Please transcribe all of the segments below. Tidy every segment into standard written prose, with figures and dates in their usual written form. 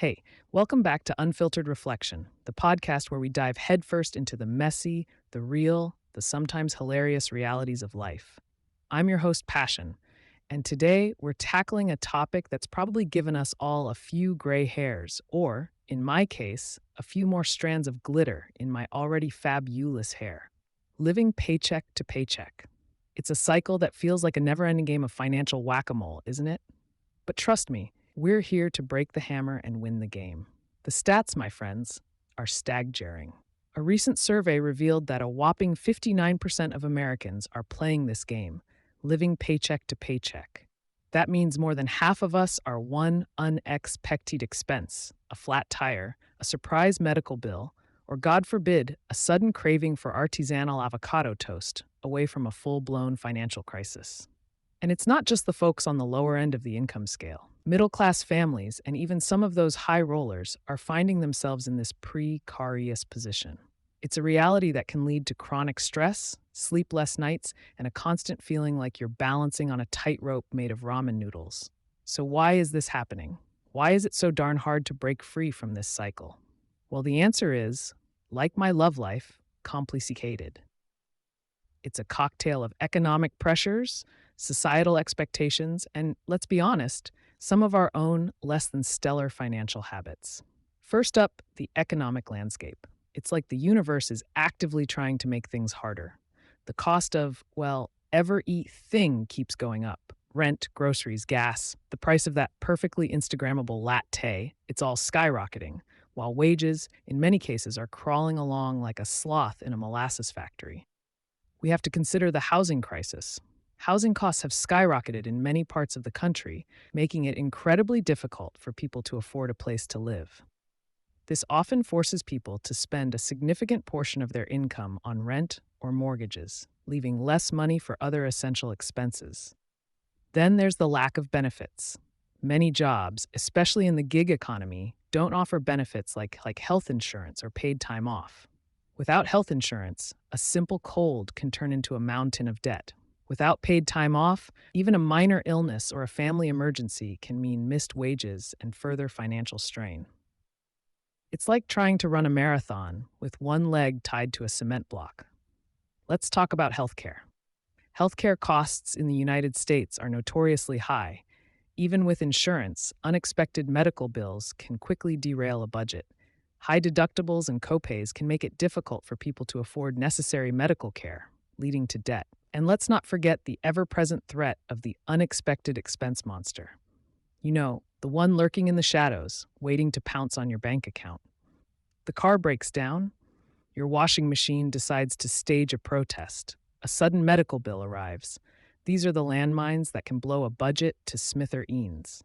Hey, welcome back to Unfiltered Reflection, the podcast where we dive headfirst into the messy, the real, the sometimes hilarious realities of life. I'm your host, Passion, and today we're tackling a topic that's probably given us all a few gray hairs, or, in my case, a few more strands of glitter in my already fabulous hair. Living paycheck to paycheck. It's a cycle that feels like a never ending game of financial whack a mole, isn't it? But trust me, we're here to break the hammer and win the game. The stats, my friends, are staggering. A recent survey revealed that a whopping 59% of Americans are playing this game, living paycheck to paycheck. That means more than half of us are one unexpected expense, a flat tire, a surprise medical bill, or God forbid, a sudden craving for artisanal avocado toast away from a full-blown financial crisis. And it's not just the folks on the lower end of the income scale. Middle class families and even some of those high rollers are finding themselves in this precarious position. It's a reality that can lead to chronic stress, sleepless nights, and a constant feeling like you're balancing on a tightrope made of ramen noodles. So, why is this happening? Why is it so darn hard to break free from this cycle? Well, the answer is, like my love life, complicated. It's a cocktail of economic pressures, societal expectations, and let's be honest, some of our own less than stellar financial habits. First up, the economic landscape. It's like the universe is actively trying to make things harder. The cost of, well, everything keeps going up. Rent, groceries, gas, the price of that perfectly Instagrammable latte, it's all skyrocketing, while wages, in many cases, are crawling along like a sloth in a molasses factory. We have to consider the housing crisis. Housing costs have skyrocketed in many parts of the country, making it incredibly difficult for people to afford a place to live. This often forces people to spend a significant portion of their income on rent or mortgages, leaving less money for other essential expenses. Then there's the lack of benefits. Many jobs, especially in the gig economy, don't offer benefits like health insurance or paid time off. Without health insurance, a simple cold can turn into a mountain of debt. Without paid time off, even a minor illness or a family emergency can mean missed wages and further financial strain. It's like trying to run a marathon with one leg tied to a cement block. Let's talk about healthcare. Healthcare costs in the United States are notoriously high. Even with insurance, unexpected medical bills can quickly derail a budget. High deductibles and copays can make it difficult for people to afford necessary medical care, leading to debt. And let's not forget the ever-present threat of the unexpected expense monster. You know, the one lurking in the shadows, waiting to pounce on your bank account. The car breaks down, your washing machine decides to stage a protest, a sudden medical bill arrives. These are the landmines that can blow a budget to smithereens.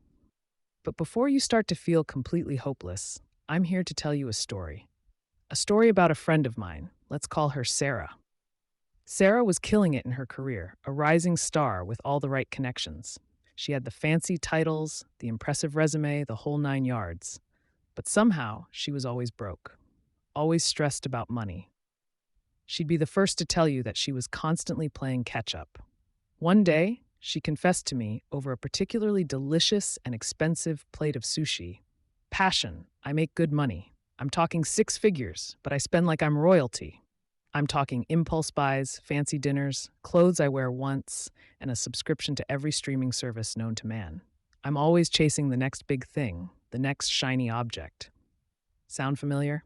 But before you start to feel completely hopeless, I'm here to tell you a story. A story about a friend of mine. Let's call her Sarah. Sarah was killing it in her career, a rising star with all the right connections. She had the fancy titles, the impressive resume, the whole 9 yards. But somehow, she was always broke, always stressed about money. She'd be the first to tell you that she was constantly playing catch-up. One day, she confessed to me over a particularly delicious and expensive plate of sushi. Passion, I make good money. I'm talking 6 figures, but I spend like I'm royalty. I'm talking impulse buys, fancy dinners, clothes I wear once, and a subscription to every streaming service known to man. I'm always chasing the next big thing, the next shiny object. Sound familiar?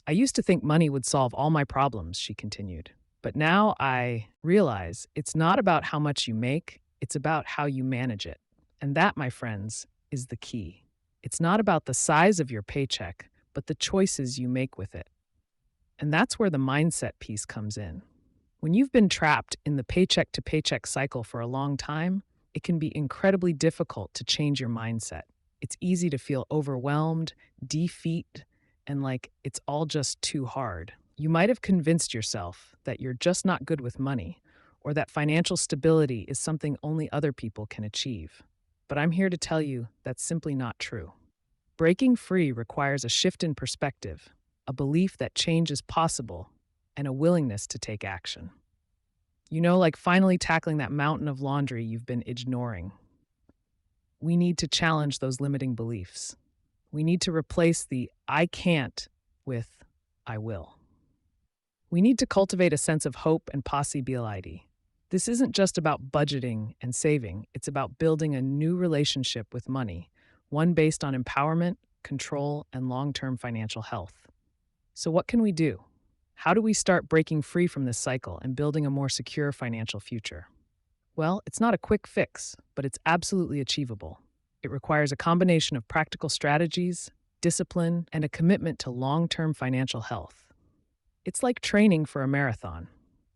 I used to think money would solve all my problems, she continued. But now I realize it's not about how much you make, it's about how you manage it. And that, my friends, is the key. It's not about the size of your paycheck, but the choices you make with it. And that's where the mindset piece comes in. When you've been trapped in the paycheck to paycheck cycle for a long time, it can be incredibly difficult to change your mindset. It's easy to feel overwhelmed, defeat, and like it's all just too hard. You might have convinced yourself that you're just not good with money, or that financial stability is something only other people can achieve. But I'm here to tell you that's simply not true. Breaking free requires a shift in perspective, a belief that change is possible, and a willingness to take action. You know, like finally tackling that mountain of laundry you've been ignoring. We need to challenge those limiting beliefs. We need to replace the I can't with I will. We need to cultivate a sense of hope and possibility. This isn't just about budgeting and saving, it's about building a new relationship with money, one based on empowerment, control, and long term financial health. So, what can we do? How do we start breaking free from this cycle and building a more secure financial future? Well, it's not a quick fix, but it's absolutely achievable. It requires a combination of practical strategies, discipline, and a commitment to long term financial health. It's like training for a marathon.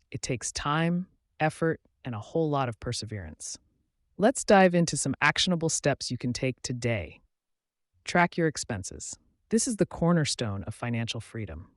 It takes time, effort, and a whole lot of perseverance. Let's dive into some actionable steps you can take today. Track your expenses. This is the cornerstone of financial freedom.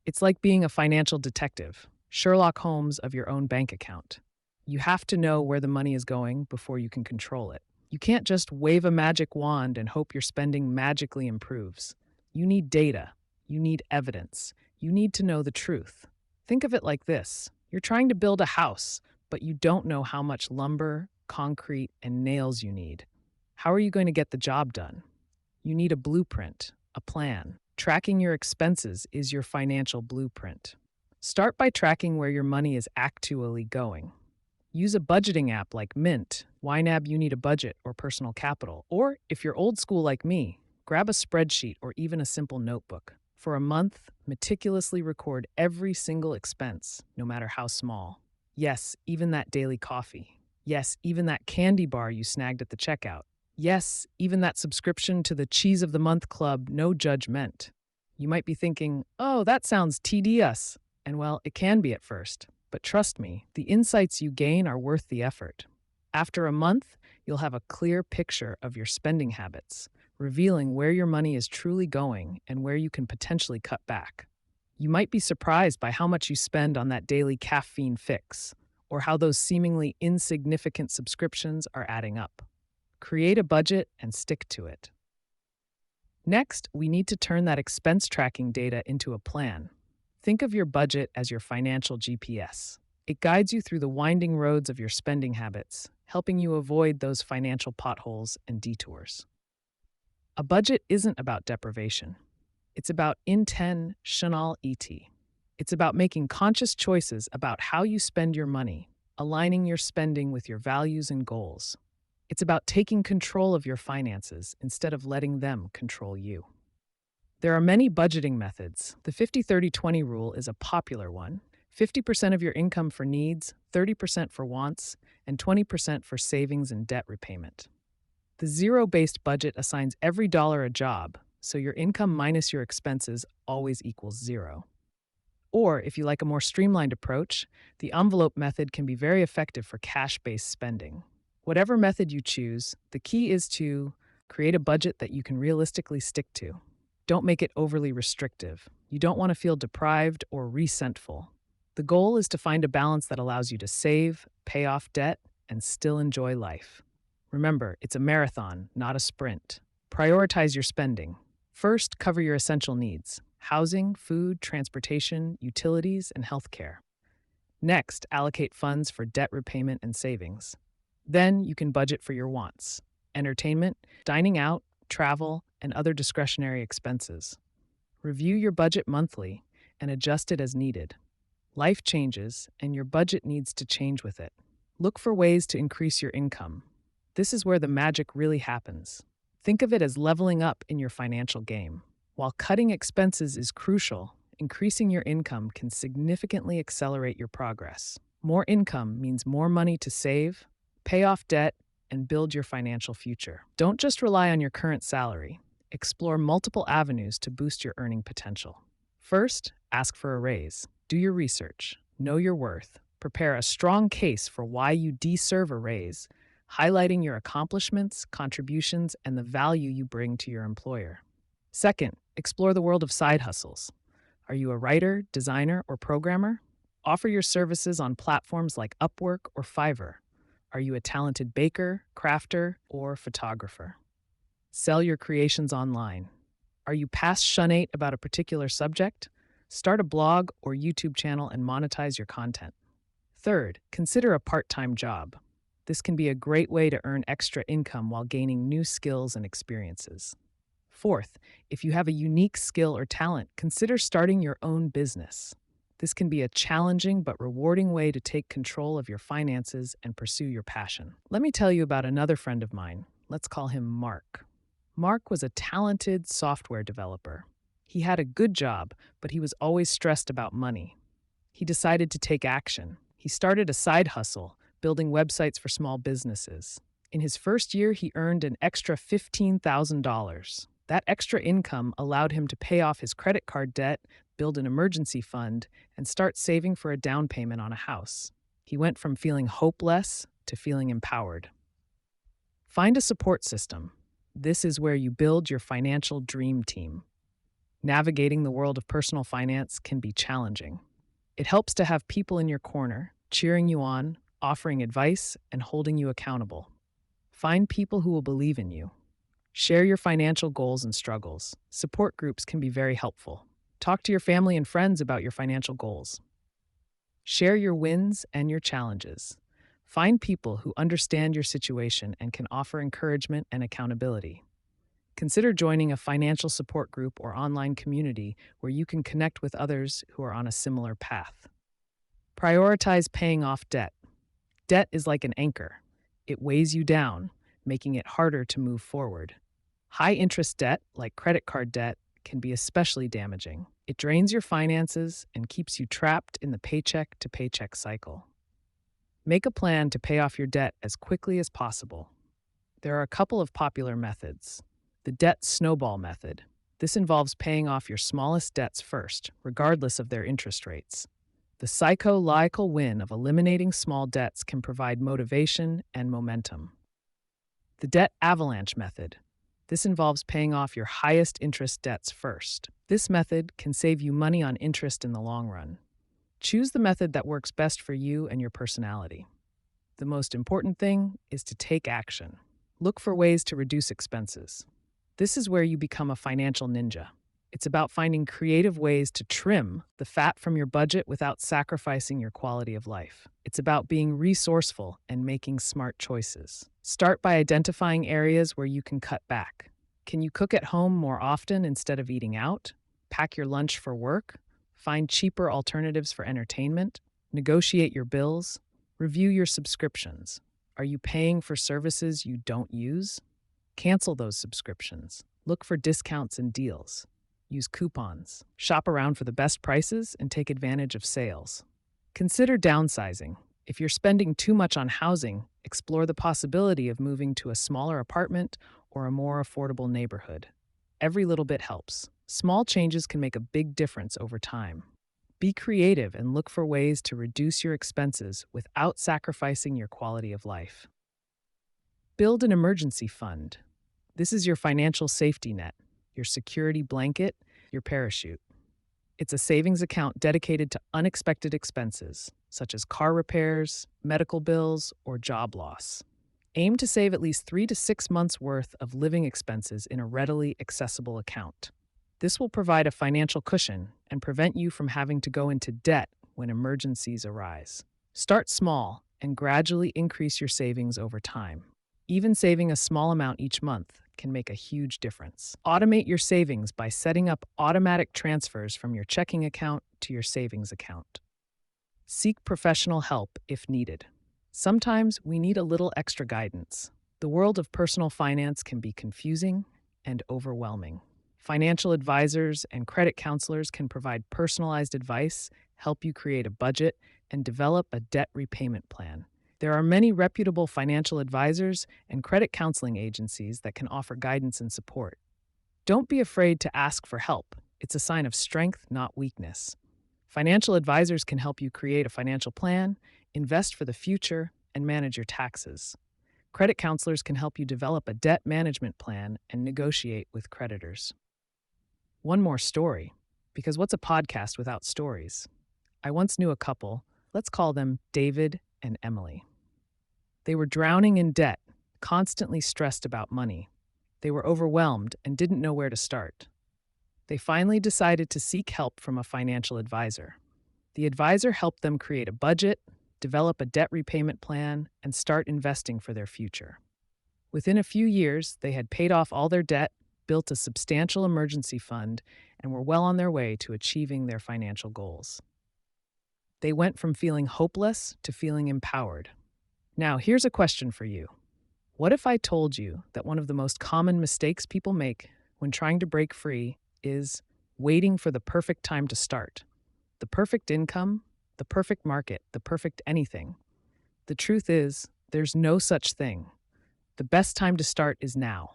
It's like being a financial detective, Sherlock Holmes of your own bank account. You have to know where the money is going before you can control it. You can't just wave a magic wand and hope your spending magically improves. You need data. You need evidence. You need to know the truth. Think of it like this. You're trying to build a house, but you don't know how much lumber, concrete, and nails you need. How are you going to get the job done? You need a blueprint, a plan. Tracking your expenses is your financial blueprint. Start by tracking where your money is actually going. Use a budgeting app like Mint, YNAB You Need a Budget, or Personal Capital. Or, if you're old school like me, grab a spreadsheet or even a simple notebook. For a month, meticulously record every single expense, no matter how small. Yes, even that daily coffee. Yes, even that candy bar you snagged at the checkout. Yes, even that subscription to the Cheese of the Month Club, no judgment. You might be thinking, oh, that sounds tedious. And well, it can be at first. But trust me, the insights you gain are worth the effort. After a month, you'll have a clear picture of your spending habits, revealing where your money is truly going and where you can potentially cut back. You might be surprised by how much you spend on that daily caffeine fix, or how those seemingly insignificant subscriptions are adding up. Create a budget and stick to it. Next, we need to turn that expense tracking data into a plan. Think of your budget as your financial GPS. It guides you through the winding roads of your spending habits, helping you avoid those financial potholes and detours. A budget isn't about deprivation. It's about intentionality. It's about making conscious choices about how you spend your money, aligning your spending with your values and goals. It's about taking control of your finances instead of letting them control you. There are many budgeting methods. The 50-30-20 rule is a popular one. 50% of your income for needs, 30% for wants, and 20% for savings and debt repayment. The zero-based budget assigns every dollar a job, so your income minus your expenses always equals zero. Or, if you like a more streamlined approach, the envelope method can be very effective for cash-based spending. Whatever method you choose, the key is to create a budget that you can realistically stick to. Don't make it overly restrictive. You don't want to feel deprived or resentful. The goal is to find a balance that allows you to save, pay off debt, and still enjoy life. Remember, it's a marathon, not a sprint. Prioritize your spending. First, cover your essential needs: housing, food, transportation, utilities, and healthcare. Next, allocate funds for debt repayment and savings. Then you can budget for your wants: entertainment, dining out, travel, and other discretionary expenses. Review your budget monthly and adjust it as needed. Life changes, and your budget needs to change with it. Look for ways to increase your income. This is where the magic really happens. Think of it as leveling up in your financial game. While cutting expenses is crucial, increasing your income can significantly accelerate your progress. More income means more money to save, pay off debt, and build your financial future. Don't just rely on your current salary. Explore multiple avenues to boost your earning potential. First, ask for a raise. Do your research. Know your worth. Prepare a strong case for why you deserve a raise, highlighting your accomplishments, contributions, and the value you bring to your employer. Second, explore the world of side hustles. Are you a writer, designer, or programmer? Offer your services on platforms like Upwork or Fiverr. Are you a talented baker, crafter, or photographer? Sell your creations online. Are you passionate about a particular subject? Start a blog or YouTube channel and monetize your content. Third, consider a part-time job. This can be a great way to earn extra income while gaining new skills and experiences. Fourth, if you have a unique skill or talent, consider starting your own business. This can be a challenging but rewarding way to take control of your finances and pursue your passion. Let me tell you about another friend of mine. Let's call him Mark. Mark was a talented software developer. He had a good job, but he was always stressed about money. He decided to take action. He started a side hustle, building websites for small businesses. In his first year, he earned an extra $15,000. That extra income allowed him to pay off his credit card debt, build an emergency fund, and start saving for a down payment on a house. He went from feeling hopeless to feeling empowered. Find a support system. This is where you build your financial dream team. Navigating the world of personal finance can be challenging. It helps to have people in your corner, cheering you on, offering advice, and holding you accountable. Find people who will believe in you. Share your financial goals and struggles. Support groups can be very helpful. Talk to your family and friends about your financial goals. Share your wins and your challenges. Find people who understand your situation and can offer encouragement and accountability. Consider joining a financial support group or online community where you can connect with others who are on a similar path. Prioritize paying off debt. Debt is like an anchor. It weighs you down, making it harder to move forward. High-interest debt, like credit card debt, can be especially damaging. It drains your finances and keeps you trapped in the paycheck-to-paycheck cycle. Make a plan to pay off your debt as quickly as possible. There are a couple of popular methods. The debt snowball method. This involves paying off your smallest debts first, regardless of their interest rates. The psychological win of eliminating small debts can provide motivation and momentum. The debt avalanche method. This involves paying off your highest interest debts first. This method can save you money on interest in the long run. Choose the method that works best for you and your personality. The most important thing is to take action. Look for ways to reduce expenses. This is where you become a financial ninja. It's about finding creative ways to trim the fat from your budget without sacrificing your quality of life. It's about being resourceful and making smart choices. Start by identifying areas where you can cut back. Can you cook at home more often instead of eating out? Pack your lunch for work? Find cheaper alternatives for entertainment? Negotiate your bills? Review your subscriptions. Are you paying for services you don't use? Cancel those subscriptions. Look for discounts and deals. Use coupons. Shop around for the best prices and take advantage of sales. Consider downsizing. If you're spending too much on housing, explore the possibility of moving to a smaller apartment or a more affordable neighborhood. Every little bit helps. Small changes can make a big difference over time. Be creative and look for ways to reduce your expenses without sacrificing your quality of life. Build an emergency fund. This is your financial safety net, your security blanket, your parachute. It's a savings account dedicated to unexpected expenses, such as car repairs, medical bills, or job loss. Aim to save at least 3 to 6 months' worth of living expenses in a readily accessible account. This will provide a financial cushion and prevent you from having to go into debt when emergencies arise. Start small and gradually increase your savings over time. Even saving a small amount each month can make a huge difference. Automate your savings by setting up automatic transfers from your checking account to your savings account. Seek professional help if needed. Sometimes we need a little extra guidance. The world of personal finance can be confusing and overwhelming. Financial advisors and credit counselors can provide personalized advice, help you create a budget, and develop a debt repayment plan. There are many reputable financial advisors and credit counseling agencies that can offer guidance and support. Don't be afraid to ask for help. It's a sign of strength, not weakness. Financial advisors can help you create a financial plan, invest for the future, and manage your taxes. Credit counselors can help you develop a debt management plan and negotiate with creditors. One more story, because what's a podcast without stories? I once knew a couple, let's call them David and Emily. They were drowning in debt, constantly stressed about money. They were overwhelmed and didn't know where to start. They finally decided to seek help from a financial advisor. The advisor helped them create a budget, develop a debt repayment plan, and start investing for their future. Within a few years, they had paid off all their debt, built a substantial emergency fund, and were well on their way to achieving their financial goals. They went from feeling hopeless to feeling empowered. Now, here's a question for you. What if I told you that one of the most common mistakes people make when trying to break free is waiting for the perfect time to start? The perfect income, the perfect market, the perfect anything. The truth is, there's no such thing. The best time to start is now.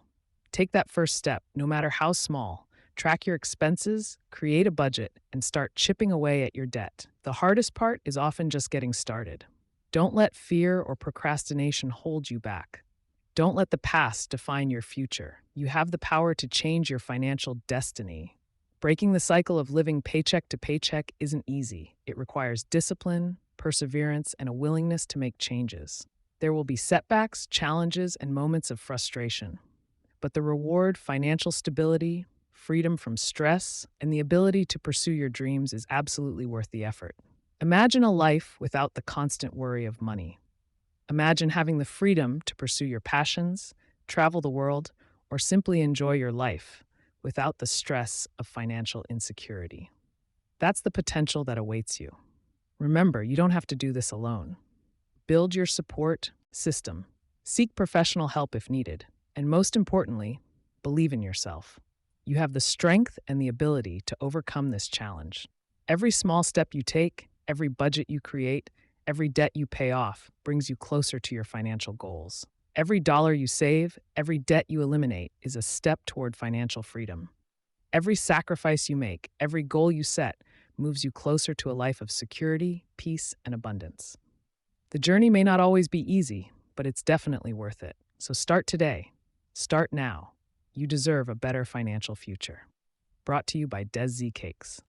Take that first step, no matter how small. Track your expenses, create a budget, and start chipping away at your debt. The hardest part is often just getting started. Don't let fear or procrastination hold you back. Don't let the past define your future. You have the power to change your financial destiny. Breaking the cycle of living paycheck to paycheck isn't easy. It requires discipline, perseverance, and a willingness to make changes. There will be setbacks, challenges, and moments of frustration. But the reward, financial stability, freedom from stress, and the ability to pursue your dreams is absolutely worth the effort. Imagine a life without the constant worry of money. Imagine having the freedom to pursue your passions, travel the world, or simply enjoy your life without the stress of financial insecurity. That's the potential that awaits you. Remember, you don't have to do this alone. Build your support system. Seek professional help if needed. And most importantly, believe in yourself. You have the strength and the ability to overcome this challenge. Every small step you take, every budget you create, every debt you pay off brings you closer to your financial goals. Every dollar you save, every debt you eliminate is a step toward financial freedom. Every sacrifice you make, every goal you set moves you closer to a life of security, peace, and abundance. The journey may not always be easy, but it's definitely worth it. So start today. Start now. You deserve a better financial future. Brought to you by Deszicakes.